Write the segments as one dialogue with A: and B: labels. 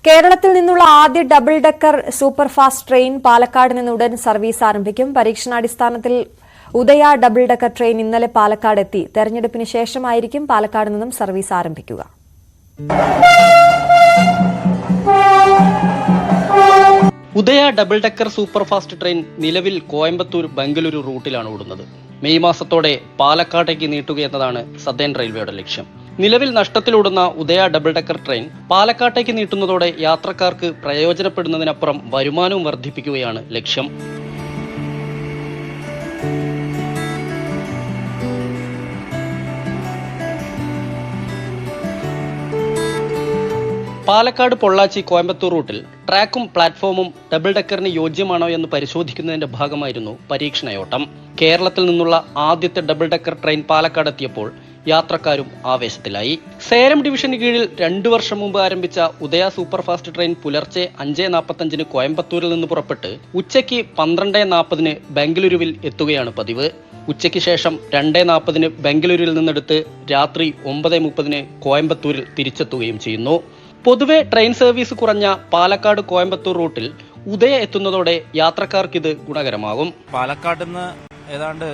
A: കേരളത്തിൽ നിന്നുള്ള ആദ്യ double decker superfast train Palakkad നിന്ന് ഉടൻ സർവീസ് ആരംഭിക്കും. പരീക്ഷണാടിസ്ഥാനത്തിൽ ഉദയ ഡബിൾ ഡെക്കർ ട്രെയിൻ ഇന്നലെ പാലക്കാട് എത്തി. തെരഞ്ഞെടുപ്പിന് ശേഷമായിരിക്കും പാലക്കാട് നിന്നും സർവീസ് ആരംഭിക്കുക.
B: ഉദയ ഡബിൾ ഡെക്കർ സൂപ്പർഫാസ്റ്റ് ട്രെയിൻ നിലവിൽ കോയമ്പത്തൂർ ബംഗളൂരു റൂട്ടിലാണ് ഓടുന്നത്. മെയ് മാസത്തോടെ പാലക്കാട്ടേക്ക് നീട്ടുകയെന്നതാണ് സദേൺ റെയിൽവേയുടെ ലക്ഷ്യം. നിലവിൽ നഷ്ടത്തിലോടുന്ന ഉദയ ഡബിൾ ഡെക്കർ ട്രെയിൻ പാലക്കാട്ടേക്ക് നീട്ടുന്നതോടെ യാത്രക്കാർക്ക് പ്രയോജനപ്പെടുന്നതിനപ്പുറം വരുമാനവും വർദ്ധിപ്പിക്കുകയാണ് ലക്ഷ്യം. പാലക്കാട് പൊള്ളാച്ചി കോയമ്പത്തൂർ റൂട്ടിൽ ട്രാക്കും പ്ലാറ്റ്ഫോമും ഡബിൾ ഡെക്കറിന് യോജ്യമാണോ എന്ന് പരിശോധിക്കുന്നതിന്റെ ഭാഗമായിരുന്നു പരീക്ഷണയോട്ടം. കേരളത്തിൽ നിന്നുള്ള ആദ്യത്തെ ഡബിൾ ഡെക്കർ ട്രെയിൻ പാലക്കാട് എത്തിയപ്പോൾ യാത്രക്കാരും ആവേശത്തിലായി. സേലം ഡിവിഷന് കീഴിൽ 2 വർഷം മുമ്പ് ആരംഭിച്ച ഉദയ സൂപ്പർഫാസ്റ്റ് ട്രെയിൻ പുലർച്ചെ 5:45 കോയമ്പത്തൂരിൽ നിന്ന് പുറപ്പെട്ട് ഉച്ചയ്ക്ക് 12:40 ബംഗളൂരുവിൽ എത്തുകയാണ് പതിവ്. ഉച്ചയ്ക്ക് ശേഷം 2:40 ബംഗളൂരുവിൽ നിന്നെടുത്ത് രാത്രി 9:30 കോയമ്പത്തൂരിൽ തിരിച്ചെത്തുകയും ചെയ്യുന്നു. പൊതുവെ ട്രെയിൻ സർവീസ് കുറഞ്ഞ പാലക്കാട് കോയമ്പത്തൂർ റൂട്ടിൽ ഉദയ എത്തുന്നതോടെ യാത്രക്കാർക്ക് ഇത് ഗുണകരമാകും.
C: പാലക്കാട് നിന്ന് ഏതാണ്ട്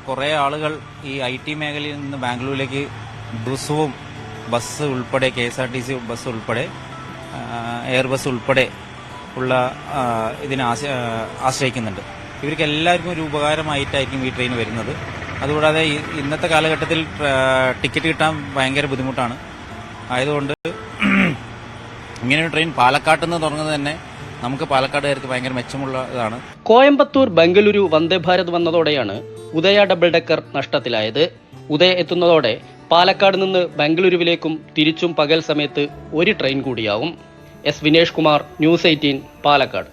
C: കുറേ ആളുകൾ ഈ IT മേഖലയിൽ നിന്ന് ബാംഗ്ലൂരിലേക്ക് ബസ്സും ബസ് ഉൾപ്പെടെ KSRTC ബസ് ഉൾപ്പെടെ എയർ ബസ് ഉൾപ്പെടെ ഉള്ള ഇതിനെ ആശ്രയിക്കുന്നുണ്ട്. ഇവർക്ക് എല്ലാവർക്കും ഒരു ഉപകാരമായിട്ടായിരിക്കും ഈ ട്രെയിൻ വരുന്നത്. അതുകൂടാതെ ഇന്നത്തെ കാലഘട്ടത്തിൽ ടിക്കറ്റ് കിട്ടാൻ ഭയങ്കര ബുദ്ധിമുട്ടാണ്. ആയതുകൊണ്ട് ഇങ്ങനെയൊരു ട്രെയിൻ പാലക്കാട്ട് നിന്ന് തുടങ്ങുന്നത് തന്നെ നമുക്ക് പാലക്കാടുകാർക്ക് ഭയങ്കര മെച്ചമുള്ളതാണ്.
B: കോയമ്പത്തൂർ ബംഗളൂരു വന്ദേ ഭാരത് വന്നതോടെയാണ് ഉദയ ഡബിൾ ഡെക്കർ നഷ്ടത്തിലായത്. ഉദയ എത്തുന്നതോടെ പാലക്കാട് നിന്ന് ബംഗളൂരുവിലേക്കും തിരിച്ചും പകൽ സമയത്ത് ഒരു ട്രെയിൻ കൂടിയാവും. S. വിനേഷ് കുമാർ, News 18, പാലക്കാട്.